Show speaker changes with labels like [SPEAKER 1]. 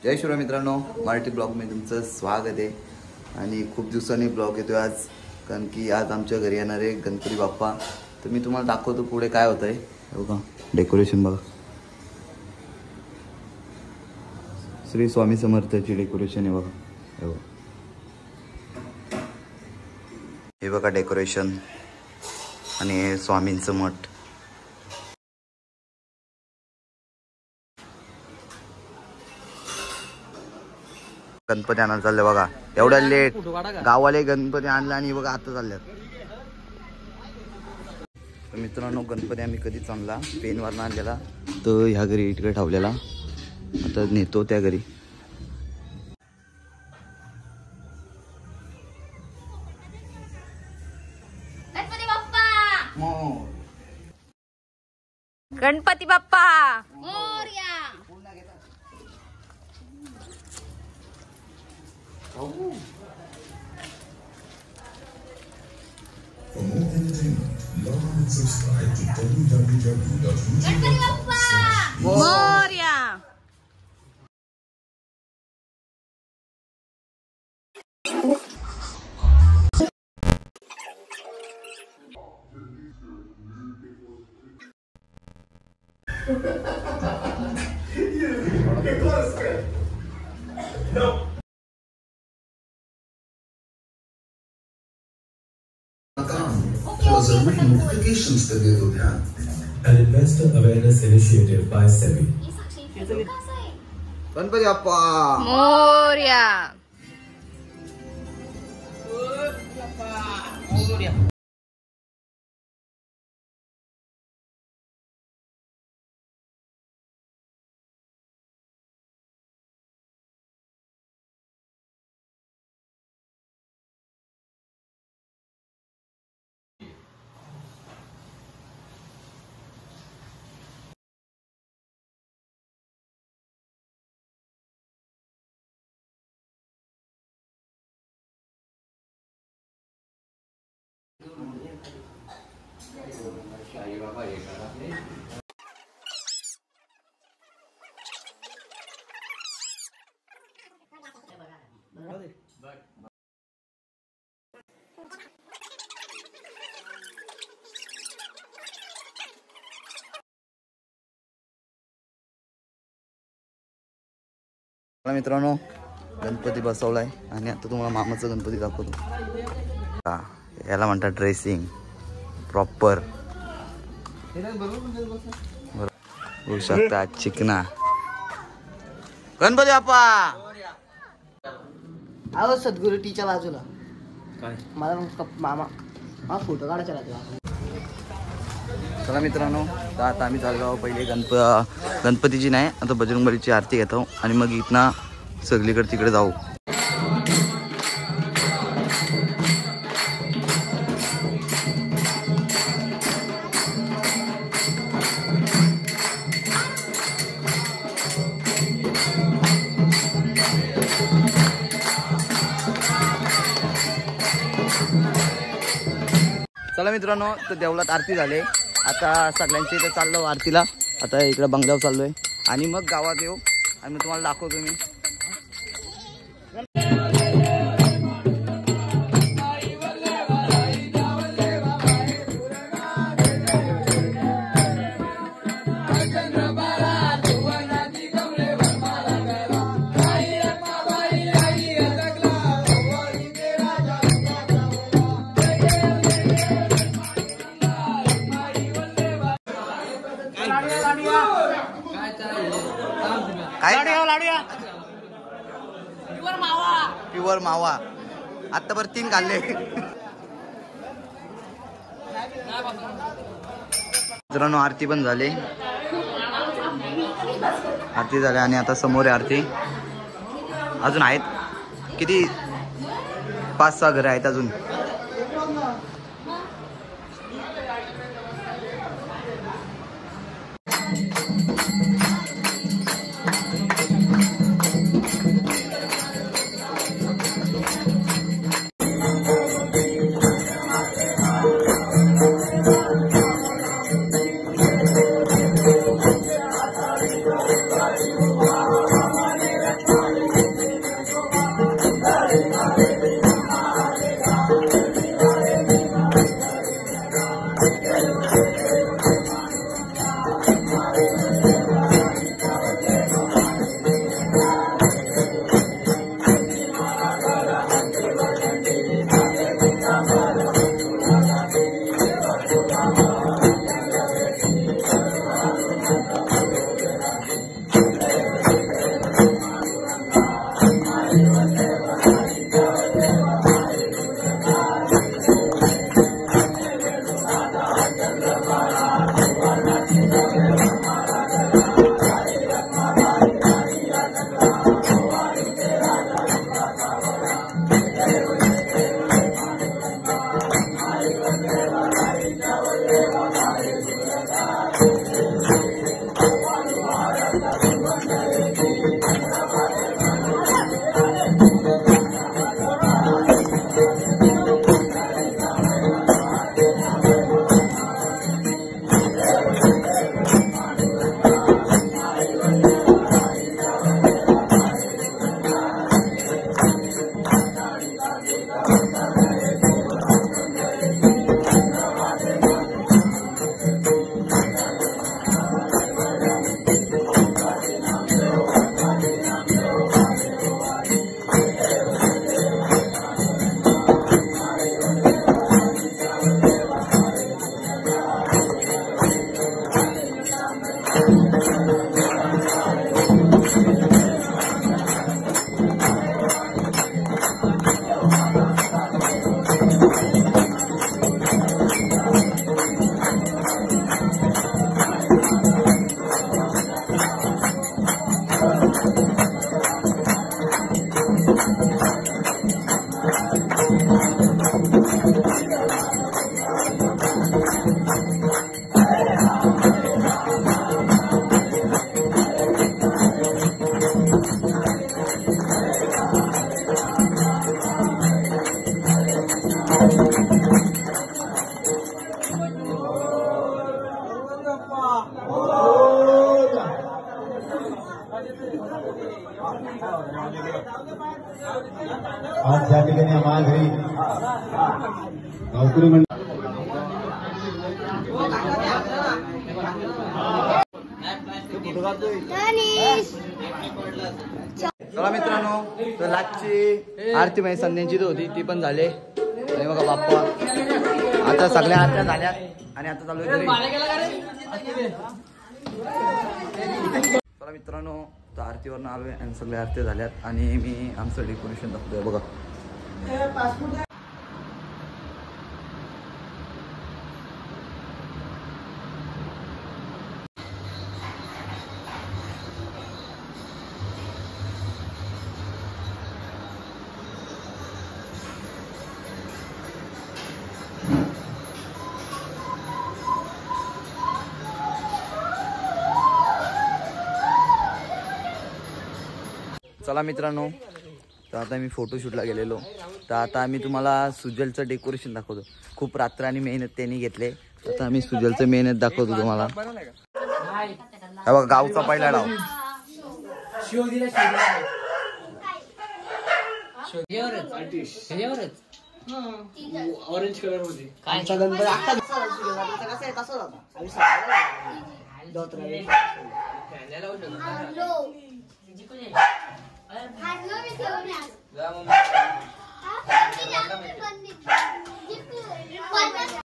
[SPEAKER 1] जय शिवराय मित्रांनो, मराठी ब्लॉगमध्ये तुमचं स्वागत आहे. आणि खूप दिवसांनी ब्लॉग येतोय आज, कारण की आज आमच्या घरी येणार आहे गणपती बाप्पा. तर मी तुम्हाला दाखवतो पुढे काय होत आहे. बघा डेकोरेशन बघा, श्री स्वामी समर्थाची डेकोरेशन आहे बघा. हे बघा डेकोरेशन आणि हे स्वामींचं मठ. गणपती आणायला चालले बघा, एवढ्या लेट गावाले गणपती आणला आणि बघा आता चालल्यात. तर मित्रांनो, गणपती आम्ही कधीच आणला, पेनवरनं आणलेला, तर ह्या घरी इकडे ठेवलेला, आता नेतो त्या घरी.
[SPEAKER 2] Ganpati Bappa
[SPEAKER 3] Morya.
[SPEAKER 4] For more entertainment, log on and subscribe to www.youtube.com/.
[SPEAKER 2] Morya.
[SPEAKER 4] Notifications का दे दो ध्यान. An investor awareness initiative by SEBI.
[SPEAKER 1] Ganpati Bappa
[SPEAKER 2] Morya.
[SPEAKER 1] मित्रांनो, गणपती बसवलाय आणि आता तुम्हाला मामाचा गणपती दाखवतो. हा, याला म्हणतात ड्रेसिंग प्रॉपर. होऊ शकता चिकना गणपती बाप्पा.
[SPEAKER 5] अहो सद्गुरू टीच्या बाजूला काय मला मामा हा फोटो काढायचा राहतो.
[SPEAKER 1] चला मित्रांनो, तर आता आम्ही चाललो पहिले गणपतीची नाही, आता बजरंगबलीची आरती घेतो आणि मग इथनं सगळीकडे तिकडे जाऊ. चला मित्रांनो, तर देवळात आरती झाले, आता सगळ्यांच्या इथे चाललो आरतीला. आता इकडे बंगल्यावर चाललोय आणि मग गावात येऊ आणि मग तुम्हाला दाखवतो मी. प्युअर मावा आतावर 3 खाल्ले. मित्रांनो, आरती पण झाली, आरती झाली आणि आता समोर आहे आरती. अजून आहेत किती, 5-6 घरं आहेत अजून.
[SPEAKER 3] आज त्या ठिकाणी आम्हाला घरी नोकरी
[SPEAKER 1] चला मित्रांनो, तर लाटची आरती म्हणजे संध्यांची होती ती पण झाली. आणि बघा बाप्पा आता सगळ्या आरत्या झाल्यात आणि आता चालू आहे घरी. चला मित्रांनो, तर आरतीवरनं आलोय आणि सगळ्या आरत्या झाल्यात आणि मी आमचं डेकोरेशन दाखवतोय बघा. चला मित्रांनो, तर आता मी फोटोशूटला गेलेलो. तर आता आम्ही तुम्हाला सुजलचं डेकोरेशन दाखवतो. खूप रात्र आणि मेहनत त्यांनी घेतले. आता आम्ही सुजलचं मेहनत दाखवतो तुम्हाला. हा बघा गावचा पहिला डाव.
[SPEAKER 5] ऑरेंज कलर मध्ये कालचा गणपती अख्खा कसं आहे तसंच होता. आम्ही सकाळी